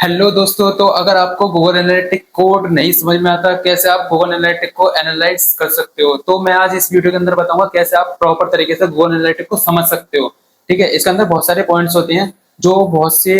Hello दोस्तों। तो अगर आपको गूगल एनालिटिक कोड नहीं समझ में आता कैसे आप गूगल एनालिटिक को एनालाइज कर सकते हो, तो मैं आज इस वीडियो के अंदर बताऊंगा कैसे आप प्रॉपर तरीके से गूगल एनालिटिक को समझ सकते हो। ठीक है, इसके अंदर बहुत सारे पॉइंट्स होते हैं जो बहुत से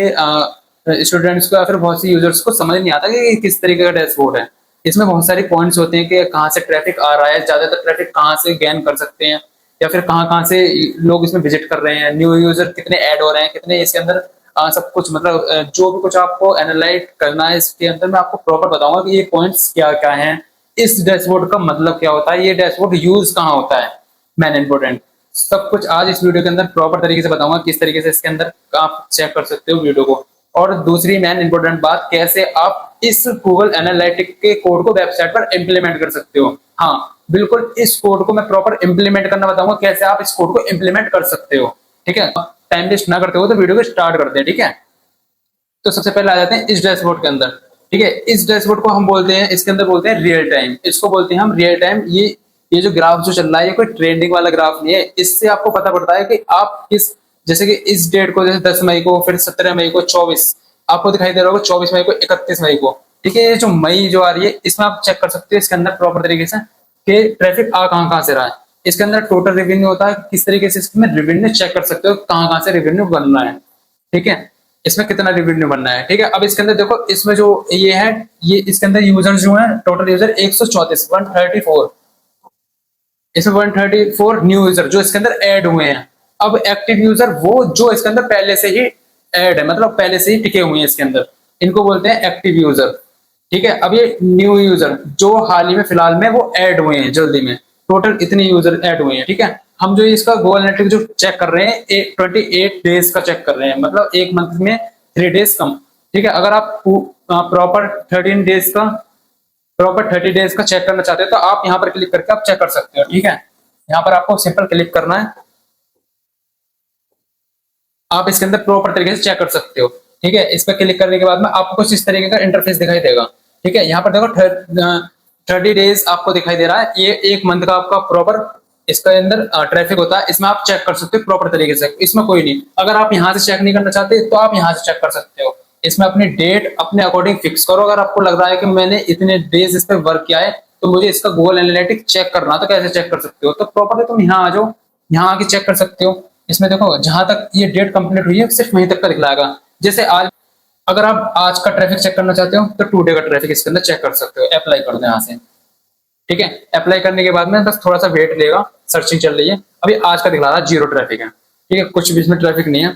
स्टूडेंट्स को या फिर बहुत से यूजर्स को समझ नहीं आता कि ये किस तरीके का डैशबोर्ड है। इसमें बहुत सारे पॉइंट्स होते हैं कि कहाँ से ट्रैफिक आ रहा है, ज्यादातर ट्रैफिक कहाँ से गेन कर सकते हैं, या फिर कहाँ कहाँ से लोग इसमें विजिट कर रहे हैं, न्यू यूजर कितने ऐड हो रहे हैं, कितने इसके अंदर सब कुछ मतलब जो भी कुछ आपको एनालाइज करना है इसके अंदर मैं आपको प्रॉपर बताऊंगा कि ये पॉइंट्स क्या क्या हैं, इस डैशबोर्ड का मतलब क्या होता है, ये डैशबोर्ड यूज कहाँ होता है, मैन इंपोर्टेंट सब कुछ आज इस वीडियो के अंदर प्रॉपर तरीके से बताऊंगा किस तरीके से इसके अंदर आप चेक कर सकते हो वीडियो को। और दूसरी मैन इंपोर्टेंट बात, कैसे आप इस गूगल एनालिटिक के कोड को वेबसाइट पर इंप्लीमेंट कर सकते हो। हाँ बिल्कुल, इस कोड को मैं प्रॉपर इंप्लीमेंट करना बताऊंगा कैसे आप इस कोड को इंप्लीमेंट कर सकते हो। ठीक है, टाइम वेस्ट ना करते हो तो वीडियो को स्टार्ट करते हैं। ठीक है, तो सबसे पहले आ जाते हैं इस डैशबोर्ड के अंदर। ठीक है, इस डैशबोर्ड को हम बोलते हैं, इसके अंदर बोलते हैं रियल टाइम, इसको बोलते हैं हम रियल टाइम। ये जो ग्राफ जो चल रहा है ये कोई ट्रेंडिंग वाला ग्राफ नहीं है, इससे आपको पता पड़ता है कि आप किस, जैसे कि इस डेट को, जैसे 10 मई को, फिर 17 मई को, 24 आपको दिखाई दे रहा होगा, 24 मई को, 31 मई को। ठीक है, ये जो मई जो आ रही है इसमें आप चेक कर सकते हो इसके अंदर प्रॉपर तरीके से कि ट्रैफिक आ कहाँ कहाँ से रहा है। इसके अंदर टोटल रेवेन्यू होता है, किस तरीके से इसमें रेवेन्यू चेक कर सकते हो कहाँ कहाँ से रेवेन्यू बन रहा है। ठीक है, इसमें कितना रेवेन्यू बनना है। ठीक है, अब इसके अंदर देखो, इसमें जो ये है, ये इसके अंदर यूजर जो है, टोटल यूजर 134 134, इसमें 134 न्यू यूजर जो इसके अंदर ऐड हुए हैं। अब एक्टिव यूजर वो जो इसके अंदर पहले से ही ऐड है, मतलब पहले से ही टिके हुए हैं इसके अंदर, इनको बोलते हैं एक्टिव यूजर। ठीक है, अब ये न्यू यूजर जो हाल ही में फिलहाल में वो ऐड हुए हैं जल्दी में, टोटल इतने यूजर ऐड हुए हैं। ठीक है, हम जो इसका गूगल एनालिटिक्स जो चेक कर रहे हैं 28 डेज का चेक कर रहे हैं, मतलब एक मंथ में 3 डेज कम। ठीक है, अगर आप प्रॉपर 13 डेज का, प्रॉपर 30 डेज का चेक करना चाहते हो तो आप यहाँ पर क्लिक करके आप चेक कर सकते हो। ठीक है, यहाँ पर आपको सिंपल क्लिक करना है, आप इसके अंदर प्रॉपर तरीके से चेक कर सकते हो। ठीक है, इस पर क्लिक करने के बाद में आपको कुछ इस तरीके का इंटरफेस दिखाई देगा। ठीक है, यहाँ पर देखो 30 डेज आपको दिखाई दे रहा है, ये एक मंथ का आपका प्रॉपर इसके अंदर ट्रैफिक होता है, इसमें आप चेक कर सकते हो प्रॉपर तरीके से, इसमें कोई नहीं। अगर आप यहाँ से चेक नहीं करना चाहते तो आप यहाँ से चेक कर सकते हो, इसमें अपनी डेट अपने अकॉर्डिंग फिक्स करो। अगर आपको लग रहा है कि मैंने इतने डेज इस पर वर्क किया है तो मुझे इसका गूगल एनालिटिक्स चेक करना, तो कैसे चेक कर सकते हो, तो प्रॉपरली तुम यहाँ आ जाओ, यहाँ आके चेक कर सकते हो। इसमें देखो जहां तक ये डेट कंप्लीट हुई है सिर्फ वहीं तक का दिखलाएगा। जैसे आज, अगर आप आज का ट्रैफिक चेक करना चाहते हो तो 2 डे का ट्रैफिक इसके अंदर चेक कर सकते हो, अप्लाई कर दो यहाँ से। ठीक है, अप्लाई करने के बाद में बस थोड़ा सा वेट लेगा, सर्चिंग चल रही है, अभी आज का दिखला रहा है 0 ट्रैफिक है। ठीक है, कुछ भी इसमें ट्रैफिक नहीं है।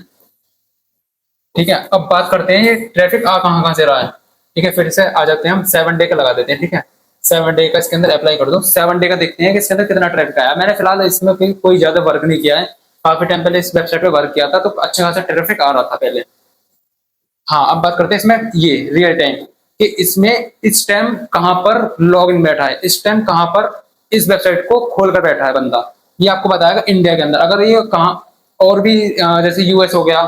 ठीक है, अब बात करते हैं ये ट्रैफिक आ कहाँ कहाँ से रहा है। ठीक है, फिर से आ जाते हैं हम 7 डे का लगा देते हैं। ठीक है, 7 डे का इसके अंदर अप्लाई कर दो, 7 डे का देखते हैं कि इसके अंदर कितना ट्रैफिक आया। मैंने फिलहाल इसमें कोई ज्यादा वर्क नहीं किया है, काफी टाइम पहले इस वेबसाइट पे वर्क किया था तो अच्छा खासा ट्रैफिक आ रहा था पहले। हाँ, अब बात करते हैं इसमें ये रियल टाइम, कि इसमें इस टाइम कहाँ पर लॉग इन बैठा है, इस टाइम कहाँ पर इस वेबसाइट को खोलकर बैठा है बंदा, ये आपको बताएगा इंडिया के अंदर। अगर ये कहाँ और भी जैसे यूएस हो गया,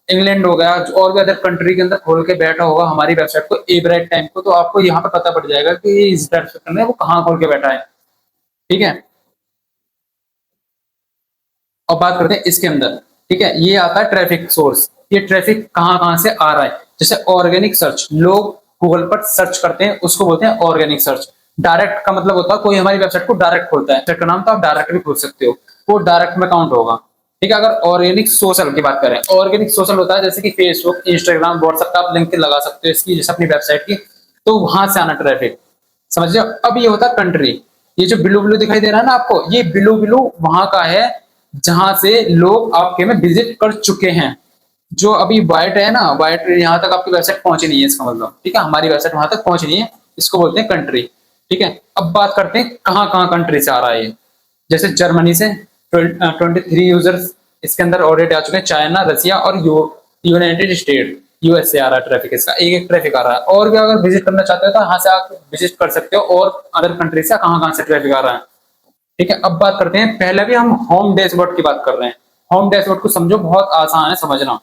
इंग्लैंड हो गया, और भी अदर कंट्री के अंदर खोल के बैठा होगा हमारी वेबसाइट को एक राइट टाइम को, तो आपको यहाँ पर पता पड़ जाएगा कि इस वेबसाइट में वो कहाँ खोल के बैठा है। ठीक है, और बात करते हैं इसके अंदर। ठीक है, ये आता है ट्रैफिक सोर्स, ये ट्रैफिक कहाँ कहाँ से आ रहा है। जैसे ऑर्गेनिक सर्च, लोग गूगल पर सर्च करते हैं उसको बोलते हैं ऑर्गेनिक सर्च। डायरेक्ट का मतलब होता है कोई हमारी वेबसाइट को डायरेक्ट खोलता है, वेबसाइट का नाम तो आप डायरेक्ट भी खोल सकते हो, वो डायरेक्ट में काउंट होगा। ठीक है, अगर ऑर्गेनिक सोशल की बात करें, ऑर्गेनिक सोशल होता है जैसे कि फेसबुक, इंस्टाग्राम, व्हाट्सएप का आप लिंक लगा सकते हो इसकी, जैसे अपनी वेबसाइट की, तो वहां से आना ट्रैफिक, समझ रहे हो। अब ये होता है कंट्री, ये जो ब्लू ब्लू दिखाई दे रहा है ना आपको, ये ब्लू ब्लू वहां का है जहां से लोग आपके में विजिट कर चुके हैं। जो अभी व्हाइट है ना, व्हाइट यहाँ तक आपकी वेबसाइट पहुंची नहीं है इसका मतलब। ठीक है, हमारी वेबसाइट वहां तक पहुंची नहीं है, इसको बोलते हैं कंट्री। ठीक है, अब बात करते हैं कहाँ कहाँ कंट्री से आ रहा है ये। जैसे जर्मनी से 23 यूजर्स इसके अंदर ऑलरेडी आ चुके हैं, चाइना, रसिया और यूनाइटेड स्टेट, यूएस से आ रहा है ट्रैफिक, इसका एक एक ट्रैफिक आ रहा है। और भी अगर विजिट करना चाहते हो तो यहाँ से आप विजिट कर सकते हो, और अदर कंट्री से कहाँ कहाँ से ट्रैफिक आ रहा है। ठीक है, अब बात करते हैं, पहले भी हम होम डैशबोर्ड की बात कर रहे हैं। होम डैशबोर्ड को समझो, बहुत आसान है समझना।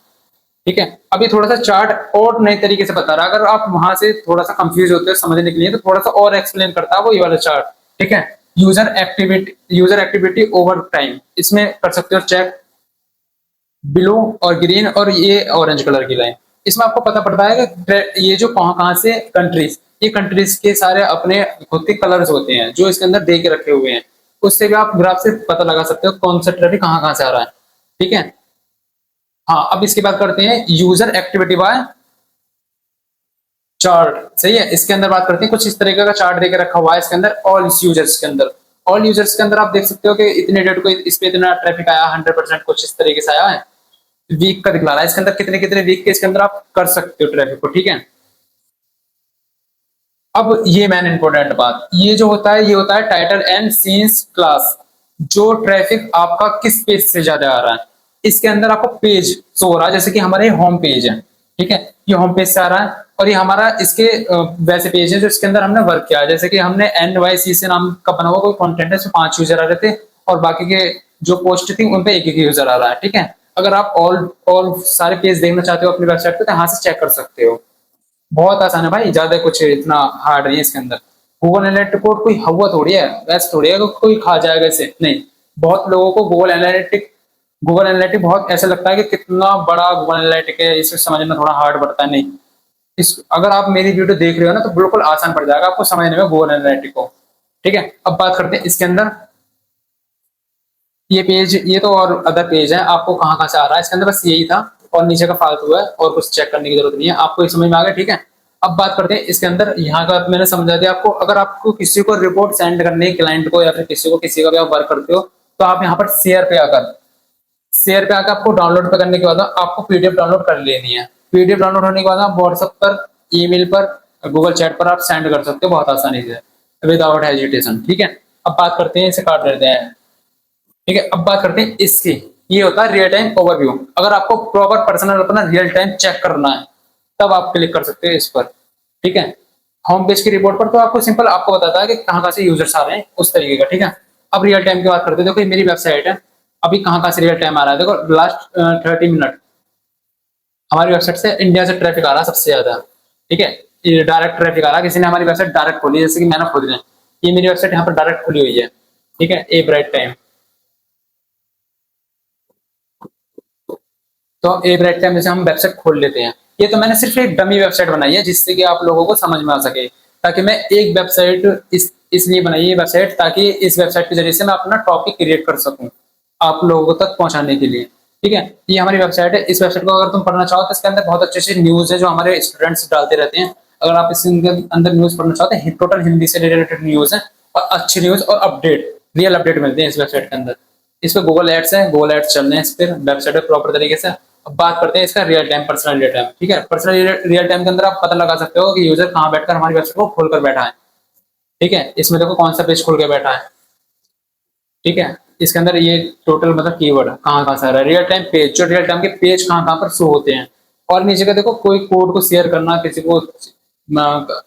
ठीक है, अभी थोड़ा सा चार्ट और नए तरीके से बता रहा है, अगर आप वहां से थोड़ा सा कंफ्यूज होते हो समझने के लिए तो थोड़ा सा और एक्सप्लेन करता है वो ये वाला चार्ट। ठीक है, यूजर एक्टिविटी ओवर टाइम, इसमें कर सकते हो चेक, ब्लू और ग्रीन और ये ऑरेंज कलर की लाइन। इसमें आपको पता पड़ता है कि ये जो कहाँ कहाँ से कंट्रीज, ये कंट्रीज के सारे अपने खुद के कलर्स होते हैं जो इसके अंदर दे के रखे हुए हैं, उससे भी आप ग्राफ से पता लगा सकते हो कौन सा ट्रैफिक कहाँ कहाँ से आ रहा है। ठीक है। हाँ, अब इसकी बात करते हैं यूजर एक्टिविटी बाय चार्ट। सही है, इसके अंदर बात करते हैं, कुछ इस तरीके का चार्ट देके रखा हुआ है इसके अंदर ऑल यूजर्स के अंदर। ऑल यूजर्स के अंदर आप देख सकते हो कि इतने डेट को इस पे इतना ट्रैफिक आया, 100% कुछ इस तरीके से आया है। वीक का दिखला रहा है इसके अंदर, कितने कितने वीक के इसके अंदर आप कर सकते हो ट्रैफिक को। ठीक है। अब ये मैन इंपॉर्टेंट बात, ये जो होता है ये होता है टाइटल एंड सीन्स क्लास। जो ट्रैफिक आपका किस पेज से ज्यादा आ रहा है, इसके अंदर आपको पेज शो हो रहा है, जैसे कि हमारे होम पेज है। ठीक है, ये होम पेज से आ रहा है, और ये हमारा इसके वैसे पेज है जो इसके अंदर हमने वर्क किया है, जैसे कि हमने NYC से नाम का बना हुआ कोई कंटेंट है, उसमें 5 यूजर आ रहे थे, और बाकी के जो पोस्ट थी उन पे एक एक यूजर आ रहा है। ठीक है। अगर आप ऑल सारे पेज देखना चाहते हो अपनी वेबसाइट पे तो यहाँ से चेक कर सकते हो। बहुत आसान है भाई, ज्यादा कुछ इतना हार्ड नहीं है इसके अंदर। गूगल एनालिटिक कोड कोई हवा थोड़ी है, वैसे थोड़ी है कि कोई खा जाएगा इसे, नहीं। बहुत लोगों को गूगल एनालिटिक बहुत ऐसा लगता है कि कितना बड़ा गूगल एनालिटिक है, इसे समझना थोड़ा हार्ड पड़ता है। नहीं, इस अगर आप मेरी वीडियो देख रहे हो ना तो बिल्कुल आसान पड़ जाएगा आपको समझने में गूगल एनालिटिक को। ठीक है। अब बात करते हैं इसके अंदर, ये पेज, ये तो और अदर पेज है, आपको कहाँ कहाँ से आ रहा है इसके अंदर, बस यही था, और नीचे का फालतू है और कुछ चेक करने की जरूरत नहीं है, आपको ये समझ में आ गया। ठीक है। अब बात करते हैं इसके अंदर, यहाँ का मैंने समझा दिया आपको। अगर आपको किसी को रिपोर्ट सेंड करनी है क्लाइंट को, या फिर किसी का भी आप वर्क करते हो, तो आप यहाँ पर शेयर पे आकर आपको डाउनलोड पे करने के बाद आपको पीडीएफ डाउनलोड कर लेनी है। पीडीएफ डाउनलोड होने के बाद आप व्हाट्सएप पर, ईमेल पर, गूगल चैट पर आप सेंड कर सकते हो बहुत आसानी से, विदाउट हेजिटेशन। ठीक है। अब बात करते हैं, इसे काट लेते हैं। ठीक है। अब बात करते हैं इसकी, ये होता है रियल टाइम ओवरव्यू। अगर आपको प्रॉपर पर्सनल अपना रियल टाइम चेक करना है तब आप क्लिक कर सकते हो इस पर। ठीक है। होम पेज की रिपोर्ट पर तो आपको सिंपल आपको बताता है कि कहाँ कहाँ से यूजर्स आ रहे हैं, उस तरीके का। ठीक है। अब रियल टाइम की बात करते हैं, देखो ये मेरी वेबसाइट है, अभी कहाँ कहाँ से रियल टाइम आ रहा है, देखो लास्ट 30 मिनट हमारी वेबसाइट से इंडिया से ट्रैफिक आ रहा है सबसे ज्यादा। ठीक है। ये डायरेक्ट ट्रैफिक आ रहा है, किसी ने हमारी वेबसाइट डायरेक्ट खोली, जैसे कि मैंने खोली है, ये मेरी वेबसाइट यहाँ पर डायरेक्ट खुली हुई है। ठीक है। ए ब्राइट टाइम, तो ए ब्राइट टाइम जैसे हम वेबसाइट खोल लेते हैं, ये तो मैंने सिर्फ एक डमी वेबसाइट बनाई है जिससे कि आप लोगों को समझ में आ सके, ताकि मैं एक वेबसाइट इसलिए बनाई है वेबसाइट, ताकि इस वेबसाइट के जरिए से मैं अपना टॉपिक क्रिएट कर सकूं आप लोगों तक पहुंचाने के लिए। ठीक है। ये हमारी वेबसाइट है, इस वेबसाइट को अगर तुम पढ़ना चाहो तो इसके अंदर बहुत अच्छे अच्छे न्यूज है जो हमारे स्टूडेंट्स डालते रहते हैं। अगर आप इसके अंदर न्यूज पढ़ना चाहते हैं, टोटल हिंदी से रिलेटेड न्यूज है, और अच्छी न्यूज और अपडेट, रियल अपडेट मिलते हैं इस वेबसाइट के अंदर। इस पर गूगल एड्स है, गूगल एड्स चल रहे हैं इस पर वेबसाइट पे प्रॉपर तरीके से। अब बात करते हैं इसका real time, personal real time. ठीक है। पर्सनल रियल टाइम के अंदर आप पता लगा सकते हो कि यूजर कहाँ बैठकर हमारी वेबसाइट को खोलकर बैठा है। ठीक है। इसमें देखो कौन सा पेज खोल के बैठा है। ठीक है। इसके अंदर ये टोटल मतलब कीवर्ड कहाँ कहाँ से आ रहा है, रियल टाइम पेज, जो रियल टाइम के पेज कहाँ कहाँ पर शो होते हैं। और नीचे का देखो, कोई कोड को शेयर करना, किसी को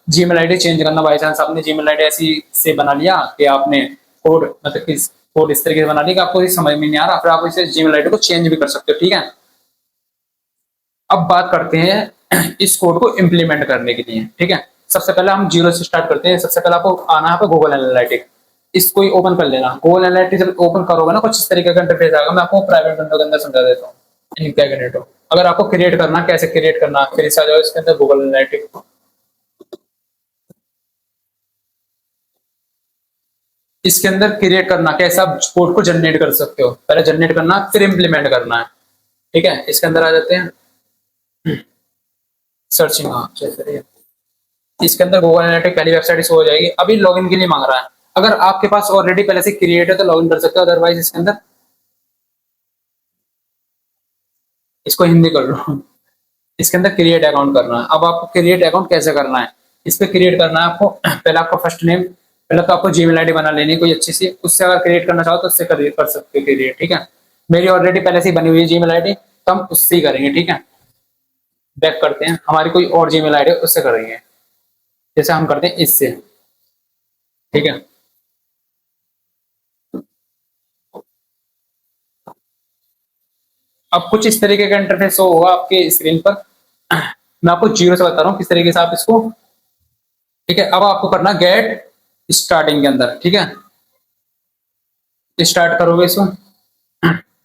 जीमेल आईडी चेंज करना, बाई चांस आपने जीमेल आईडी ऐसी से बना लिया कि आपने कोड मतलब कि कोड इस तरीके से बना लिया कि आपको समझ में नहीं आ रहा, फिर आप इसे जीमेल आईडी को चेंज भी कर सकते हो। ठीक है। अब बात करते हैं इस कोड को इम्प्लीमेंट करने के लिए। ठीक है। सबसे पहले हम जीरो से स्टार्ट करते हैं। सबसे पहले आपको आना है गूगल एनालिटिक, इसको ही ओपन कर लेना। गूगल एनालिटिक जब ओपन करोगे ना, कुछ इस तरीके का इंटरफेस आएगा, मैं आपको प्राइवेट विंडो के अंदर समझा देता हूँ इनकैगनेटो। अगर आपको क्रिएट करना, कैसे क्रिएट करना, फिर इसे आ जाओ इसके अंदर गूगल एनालिटिक, इसके अंदर क्रिएट करना, कैसे आप कोड को जनरेट कर सकते हो, पहले जनरेट करना फिर इम्प्लीमेंट करना है। ठीक है। इसके अंदर आ जाते हैं, सर्चिंग, हाँ चलिए, इसके अंदर गूगल एनालिटिक पहली वेबसाइट शो हो जाएगी। अभी लॉगिन के लिए मांग रहा है, अगर आपके पास ऑलरेडी पहले से क्रिएट है तो लॉगिन कर सकते हो, अदरवाइज इसके अंदर इसको हिंदी कर लो, इसके अंदर क्रिएट अकाउंट करना है। अब आपको क्रिएट अकाउंट कैसे करना है, इस पे क्रिएट करना है आपको, पहले आपका फर्स्ट नेम, पहले तो आपको जीमेल आईडी बना लेनी है कोई अच्छी सी, उससे अगर क्रिएट करना चाहो तो उससे कर सकते हो क्रिएट। ठीक है। मेरी ऑलरेडी पहले से ही बनी हुई है जीमेल आईडी, तो हम उससे ही करेंगे। ठीक है। बैक करते हैं, हमारी कोई और जीमेल आईडी उससे करेंगे, जैसे हम करते हैं इससे। ठीक है। अब कुछ इस तरीके का इंटरफेस होगा आपके स्क्रीन पर, मैं आपको जीरो से बता रहा हूँ किस तरीके से आप इसको। ठीक है। अब आपको करना गेट स्टार्टिंग के अंदर। ठीक है। स्टार्ट करोगे इसको,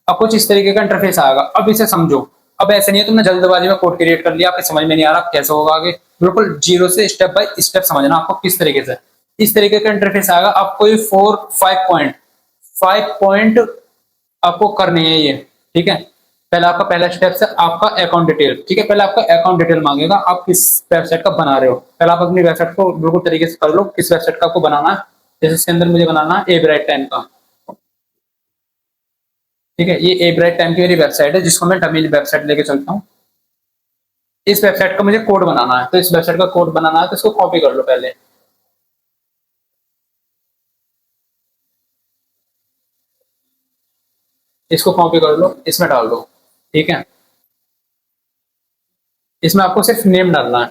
अब कुछ इस तरीके का इंटरफेस आएगा। अब इसे समझो, अब ऐसे नहीं है तुमने जल्दबाजी में कोड क्रिएट कर लिया, आपके समझ में नहीं आ रहा कैसे होगा आगे, बिल्कुल जीरो से स्टेप बाय स्टेप समझना आपको किस तरीके से। इस तरीके का इंटरफेस आएगा आपको, ये 5 पॉइंट आपको करनी है ये, ठीक है। पहले आपका पहला स्टेप है आपका अकाउंट डिटेल, ठीक है। पहले आपका अकाउंट डिटेल मांगेगा, आप किस वेबसाइट का बना रहे हो। पहले आप अपनी वेबसाइट को बिल्कुल तरीके से कर लो, किस वेबसाइट का आपको बनाना है। जैसे इसके अंदर मुझे बनाना है ए ब्राइट टाइम का, ठीक है। ये ए ब्राइट टाइम की मेरी वेबसाइट है, जिसको मैं डमी वेबसाइट लेके चलता हूँ। इस वेबसाइट का मुझे कोड बनाना है, तो इस वेबसाइट का कोड बनाना है, तो इसको कॉपी कर लो पहले। इसको कॉपी कर लो, इसमें डाल दो, ठीक है। इसमें आपको सिर्फ नेम डालना है,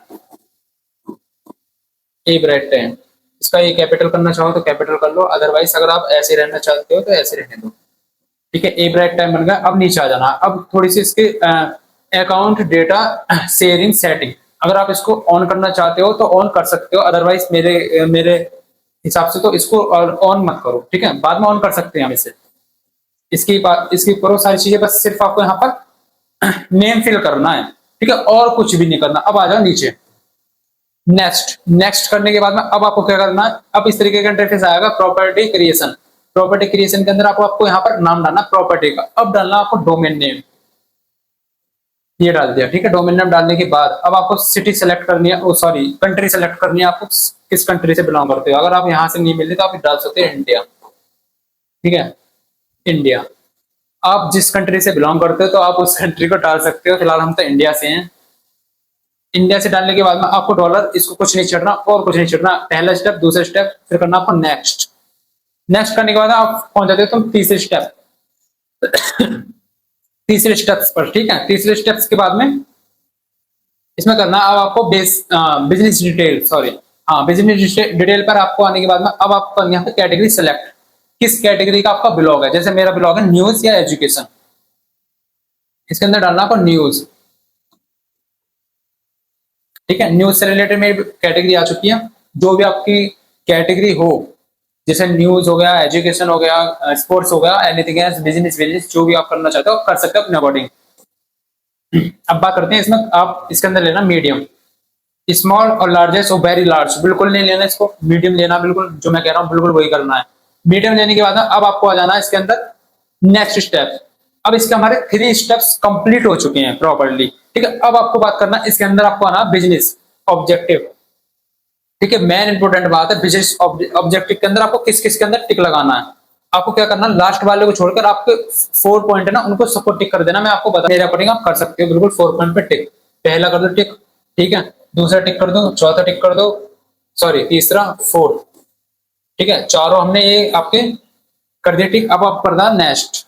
ए ब्राइट टाइम। इसका ये कैपिटल करना चाहो तो कैपिटल कर लो, अदरवाइज अगर आप ऐसे रहना चाहते हो तो ऐसे रहने दो, ठीक है। ए ब्राइट टाइम बन गया। अब नीचे आ जाना, अब थोड़ी सी इसके अकाउंट डेटा शेयरिंग सेटिंग, अगर आप इसको ऑन करना चाहते हो तो ऑन कर सकते हो, अदरवाइज मेरे मेरे हिसाब से तो इसको ऑन मत करो, ठीक है। बाद में ऑन कर सकते हैं हम इसे। इसकी करो सारी चीजें, बस सिर्फ आपको यहाँ पर नेम फिल करना है, ठीक है, और कुछ भी नहीं करना। अब आ जाओ नीचे, नेक्स्ट करने के बाद में अब आपको क्या करना है, अब इस तरीके का इंटरफेस आएगा प्रॉपर्टी क्रिएशन। प्रॉपर्टी क्रिएशन के अंदर आपको यहाँ पर नाम डालना प्रॉपर्टी का। अब डालना आपको डोमेन नेम, ये डाल दिया, ठीक है। डोमेन नेम डालने के बाद अब आपको सिटी सेलेक्ट करनी है, सॉरी कंट्री सेलेक्ट करनी है, आपको किस कंट्री से बिलोंग करते हो। अगर आप यहाँ से नहीं मिलते तो आप डाल सकते हैं इंडिया, ठीक है, इंडिया। आप जिस कंट्री से बिलोंग करते हो तो आप उस कंट्री को डाल सकते हो, फिलहाल हम तो इंडिया से हैं। इंडिया से डालने के बाद में आपको डॉलर, इसको कुछ नहीं चढ़ना और कुछ नहीं चढ़ना। पहला स्टेप, दूसरा स्टेप, फिर करना आपको नेक्स्ट। नेक्स्ट करने के बाद आप पहुंच जाते हो तुम तीसरे स्टेप तीसरे स्टेप्स पर, ठीक है। तीसरे स्टेप्स के बाद में इसमें करना अब आपको बिजनेस डिटेल, सॉरी हाँ, बिजनेस डिटेल पर आपको आने के बाद में अब आपको यहाँ पे कैटेगरी सेलेक्ट, किस कैटेगरी का आपका ब्लॉग है। जैसे मेरा ब्लॉग है न्यूज या एजुकेशन, इसके अंदर डालना आपको न्यूज, ठीक है। न्यूज से रिलेटेड मेरी कैटेगरी आ चुकी है। जो भी आपकी कैटेगरी हो, जैसे न्यूज हो गया, एजुकेशन हो गया, स्पोर्ट्स हो गया, एनीथिंग एल्स, बिजनेस, जो भी आप करना चाहते हो कर सकते हो अपने अकॉर्डिंग। अब बात करते हैं इसमें, आप इसके अंदर लेना मीडियम, स्मॉल और लार्जेस्ट और वेरी लार्ज बिल्कुल नहीं लेना इसको, मीडियम लेना, बिल्कुल जो मैं कह रहा हूँ बिल्कुल वही करना है। मीडियम लेने के बाद अब आपको आ जाना है इसके अंदर नेक्स्ट स्टेप। अब इसके हमारे 3 स्टेप्स कंप्लीट हो चुके हैं प्रॉपर्ली, ठीक है। अब आपको बात करना इसके अंदर आपको आना बिजनेस ऑब्जेक्टिव, ठीक है। मेन इंपोर्टेंट बात है बिजनेस ऑब्जेक्टिव के अंदर आपको किस किस के अंदर टिक लगाना है। आपको क्या करना, लास्ट वाले को छोड़कर आपके 4 पॉइंट है ना, उनको सबको टिक कर देना। मैं आपको बता, मेरे अकॉर्डिंग आप कर सकते हो बिल्कुल 4 पॉइंट पे टिक। पहला कर दो टिक, ठीक है, दूसरा टिक कर दो, चौथा टिक कर दो, सॉरी तीसरा, फोर्थ, ठीक है। चारों हमने ये आपके कर दिए टिक। अब आप करना नेक्स्ट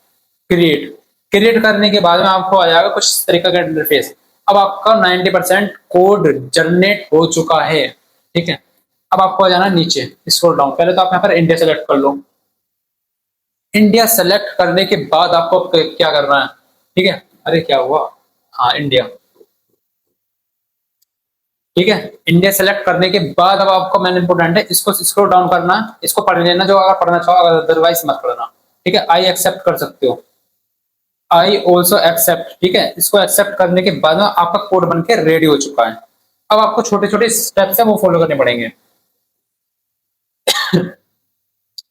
क्रिएट करने के बाद में आपको आ जाएगा कुछ तरीका का इंटरफेस। अब आपका 90% कोड जनरेट हो चुका है, ठीक है। अब आपको आ जाना नीचे, स्क्रॉल डाउन। पहले तो आप यहाँ पर इंडिया सेलेक्ट कर लो। इंडिया सेलेक्ट करने के बाद आपको क्या करना है, ठीक है। अरे क्या हुआ, हाँ इंडिया, ठीक है। इंडिया सेलेक्ट करने के बाद अब आपको मेन इंपोर्टेंट है, इसको स्क्रॉल डाउन करना है, इसको पढ़ लेना जो अगर पढ़ना चाहो, अदरवाइज मत पढ़ना, ठीक है। आई एक्सेप्ट कर सकते हो, आई ऑल्सो एक्सेप्ट, ठीक है। इसको एक्सेप्ट करने के बाद आपका कोड बन के रेडी हो चुका है। अब आपको छोटे छोटे स्टेप्स है वो फॉलो करने पड़ेंगे,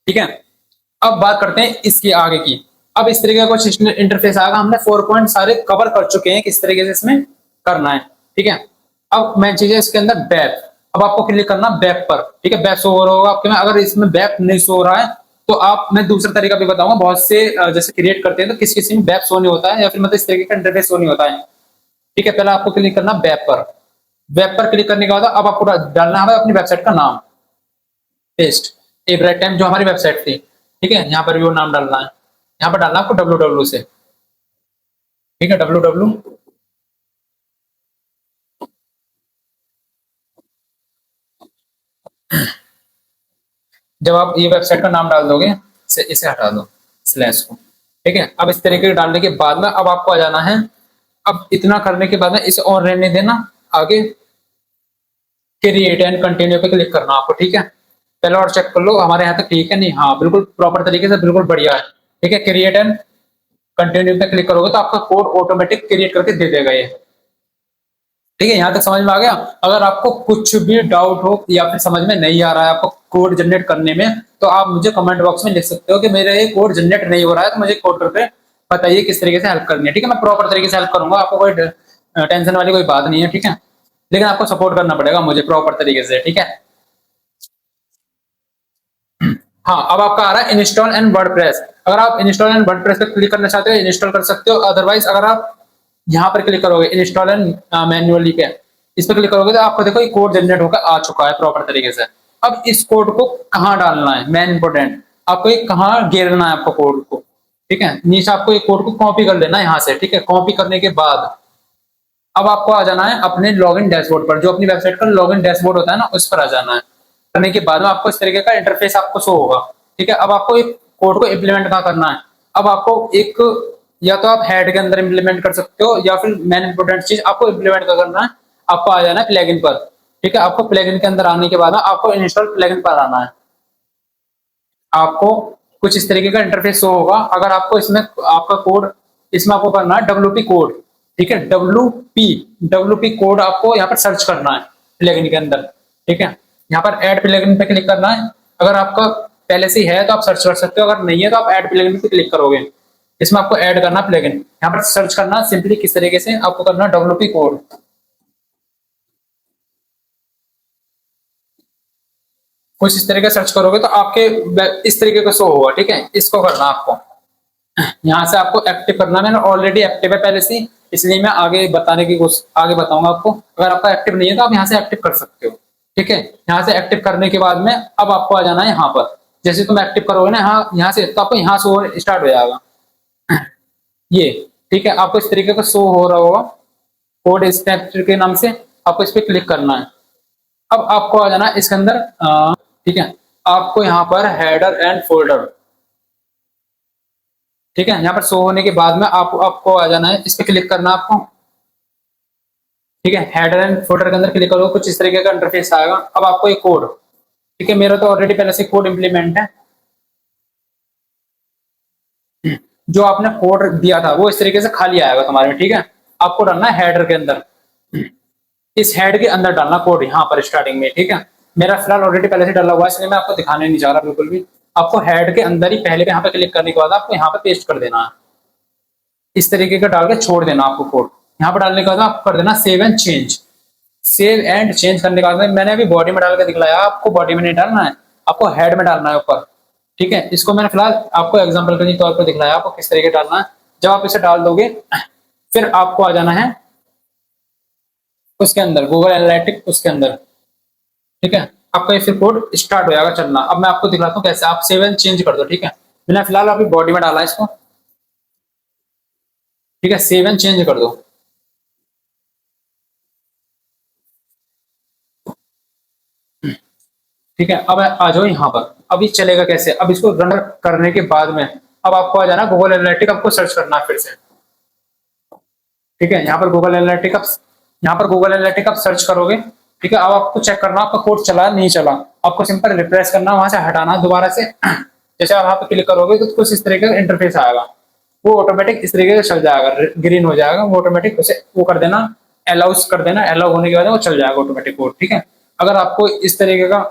ठीक है। अब बात करते हैं इसकी आगे की। अब इस तरीके का कुछ इंटरफेस आएगा। हमने 4 पॉइंट सारे कवर कर चुके हैं किस तरीके से इसमें करना है, ठीक है। अब मेन चीज है इसके अंदर बैक। अब आपको क्लिक करना बैक पर, ठीक है। बैक शो हो रहा होगा आपके में, अगर इसमें बैक नहीं शो हो रहा है तो आप, मैं दूसरा तरीका भी बताऊंगा। बहुत से जैसे क्रिएट करते हैं तो किसी किसी में बैक शो नहीं होता है, या फिर मतलब इस तरीके का इंटरफेस शो नहीं होता है, ठीक है। पहले आपको क्लिक करना बैक पर। वेब पर क्लिक करने के बाद अब आपको डालना है अपनी वेबसाइट का नाम, पेस्ट, ए ब्राइट टाइम जो हमारी वेबसाइट थी, ठीक है। यहाँ पर भी वो नाम डालना है, यहाँ पर डालना है आपको www से, ठीक है, www। जब आप ये वेबसाइट का नाम डाल दोगे, इसे हटा दो स्लैश को, ठीक है। अब इस तरीके के डालने के बाद में अब आपको आ जाना है। अब इतना करने के बाद में इसे और रहने देना, आगे क्रिएट एंड कंटिन्यू पे क्लिक करना आपको, ठीक है। पहले और चेक कर लो हमारे यहाँ तक ठीक है नहीं, हाँ बिल्कुल प्रॉपर तरीके से, बिल्कुल बढ़िया है, ठीक है। क्रिएट एंड कंटिन्यू पे क्लिक करोगे तो आपका कोड ऑटोमेटिक क्रिएट करके दे देगा ये। ठीक है, यहाँ तक समझ में आ गया। अगर आपको कुछ भी डाउट हो या फिर समझ में नहीं आ रहा है आपको कोड जनरेट करने में, तो आप मुझे कमेंट बॉक्स में लिख सकते हो कि मेरा ये कोड जनरेट नहीं हो रहा है, तो मुझे कोड करके बताइए किस तरीके से हेल्प करनी है। ठीक है, मैं प्रॉपर तरीके से हेल्प करूंगा, आपको कोई टेंशन वाली कोई बात नहीं है। ठीक है, लेकिन आपको सपोर्ट करना पड़ेगा मुझे प्रॉपर तरीके से। ठीक है, हाँ, अब आपका आ रहा है इंस्टॉल एंड वर्डप्रेस। अगर आप इंस्टॉल एंड वर्डप्रेस पे क्लिक करना चाहते हो इंस्टॉल कर सकते हो। अदरवाइज अगर आप यहाँ पर क्लिक करोगे इंस्टॉल एंड मैन्युअली पे, इस पर क्लिक करोगे तो आपको देखो ये कोड जनरेट होकर आ चुका है प्रॉपर तरीके से। अब इस कोड को कहाँ डालना है, मेन इंपोर्टेंट, आपको ये कहाँ गिरना है आपको कोड को। ठीक है, नीचे आपको ये कोड को कॉपी कर लेना है यहाँ से। ठीक है, कॉपी करने के बाद अब आपको आ जाना है अपने लॉगिन डैशबोर्ड पर, जो अपनी वेबसाइट का लॉगिन डैशबोर्ड होता है ना, उस पर आ जाना है। करने के बाद में आपको इस तरीके का इंटरफेस आपको शो होगा। ठीक है, अब आपको एक कोड को इम्प्लीमेंट कहाँ करना है। अब आपको एक, या तो आप हेड के अंदर इम्प्लीमेंट कर सकते हो, या फिर मेन इंपोर्टेंट चीज आपको इम्प्लीमेंट करना है, आपको आ जाना है प्लगइन पर। ठीक है, आपको प्लगइन के अंदर आने के बाद आपको इंस्टॉल प्लगइन पर आना है। आपको कुछ इस तरीके का इंटरफेस शो होगा। अगर आपको इसमें आपका कोड, इसमें आपको करना है WP कोड। ठीक है, WP कोड आपको यहाँ पर सर्च करना है प्लगइन के अंदर। ठीक है, यहाँ पर ऐड प्लगइन पे क्लिक करना है। अगर आपका पहले से ही है तो आप सर्च कर सकते हो, अगर नहीं है तो आप ऐड प्लगइन पे क्लिक करोगे। इसमें आपको ऐड करना प्लगइन, यहाँ पर सर्च करना सिंपली किस तरीके से आपको करना WP कोड। कुछ इस तरीके सर्च करोगे तो आपके इस तरीके का शो होगा। ठीक है, इसको करना आपको, यहाँ से आपको एक्टिव करना। मैंने ऑलरेडी एक्टिव है पहले से, इसलिए मैं आगे बताने की कोशिश आगे बताऊंगा आपको। अगर आपका एक्टिव नहीं है तो आप यहाँ से एक्टिव कर सकते हो। ठीक है, यहाँ से एक्टिव करने के बाद में अब आपको आ जाना है यहाँ पर। जैसे तुम एक्टिव करोगे ना यहाँ से, तो आपको यहाँ से स्टार्ट हो जाएगा ये। ठीक है, आपको इस तरीके का शो हो रहा होगा कोड इंस्पेक्टर के नाम से, आपको इस पर क्लिक करना है। अब आपको आ जाना है इसके अंदर। ठीक है, आपको यहाँ पर हेडर एंड फोल्डर, ठीक है, यहाँ पर शो होने के बाद में आपको आ जाना है, इस पर क्लिक करना है आपको। ठीक है, हेडर एंड फोल्डर के अंदर क्लिक करो, कुछ इस तरीके का इंटरफेस आएगा। अब आपको एक कोड, ठीक है, मेरा तो ऑलरेडी पहले से कोड इंप्लीमेंट है। जो आपने कोड दिया था वो इस तरीके से खाली आएगा तुम्हारे में। ठीक है, आपको डालना है हेडर के अंदर, इस हेड के अंदर डालना कोड यहाँ पर स्टार्टिंग में। ठीक है, मेरा फिलहाल ऑलरेडी पहले से डाला हुआ है, इसलिए मैं आपको दिखाने नहीं जा रहा बिल्कुल भी। आपको हेड के अंदर ही पहले यहाँ पे क्लिक करने के बाद आपको यहाँ पे पेस्ट कर देना है, इस तरीके का डाल के छोड़ देना आपको कोड। यहाँ पर डालने के बाद आपको कर देना save and change. Save and change करने के बाद मैंने अभी बॉडी में डाल के दिखलाया, आपको बॉडी में नहीं डालना है, आपको हेड में डालना है ऊपर। ठीक है, इसको मैंने फिलहाल आपको एग्जाम्पल के तौर पर दिखलाया आपको किस तरीके डालना है। जब आप इसे डाल दोगे फिर आपको आ जाना है उसके अंदर गूगल एनालिटिक्स, उसके अंदर। ठीक है, आपका ये फिर कोड स्टार्ट हो जाएगा चलना। अब मैं आपको दिखाता हूँ कैसे आप सेव एंड चेंज कर दो। ठीक है, मैंने फिलहाल अभी बॉडी में डाला है इसको। ठीक है, सेव एंड चेंज कर दो। ठीक है, अब आ जाओ यहाँ पर। अब ये चलेगा कैसे, अब इसको रन करने के बाद में अब आपको आ जाना गूगल एनालिटिक्स, आपको सर्च करना है फिर से। ठीक है, यहाँ पर गूगल एनालिटिक्स, यहाँ पर गूगल एनालिटिक्स आप सर्च करोगे। ठीक है, अब आपको चेक करना आपका कोड चला नहीं चला, आपको सिंपल रिफ्रेश करना, वहां से हटाना दोबारा से। जैसे आप वहां पर क्लिक करोगे तो कुछ इस तरीके का इंटरफेस आएगा, वो ऑटोमेटिक इस तरीके से चल जाएगा, ग्रीन हो जाएगा वो ऑटोमेटिक। उसे वो कर देना, अलाउस कर देना, अलाउ होने के बाद वो चल जाएगा ऑटोमेटिक कोड। ठीक है, अगर आपको इस तरीके का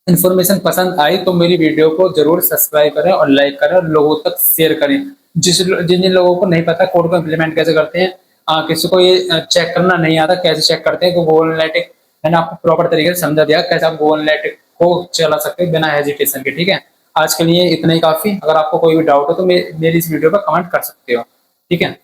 इन्फॉर्मेशन पसंद आई तो मेरी वीडियो को जरूर सब्सक्राइब करें और लाइक करें और लोगों तक शेयर करें। जिन जिन लोगों को नहीं पता कोड को इम्प्लीमेंट कैसे करते हैं, किसी को ये चेक करना नहीं आता कैसे चेक करते हैं, तो गूगल एनालिटिक्स मैंने आपको प्रॉपर तरीके से समझा दिया कैसे आप गूगल एनालिटिक्स को चला सकते हैं बिना हेजिटेशन के। ठीक है, आज के लिए इतना ही काफी। अगर आपको कोई भी डाउट हो तो मेरी इस वीडियो पर कमेंट कर सकते हो। ठीक है।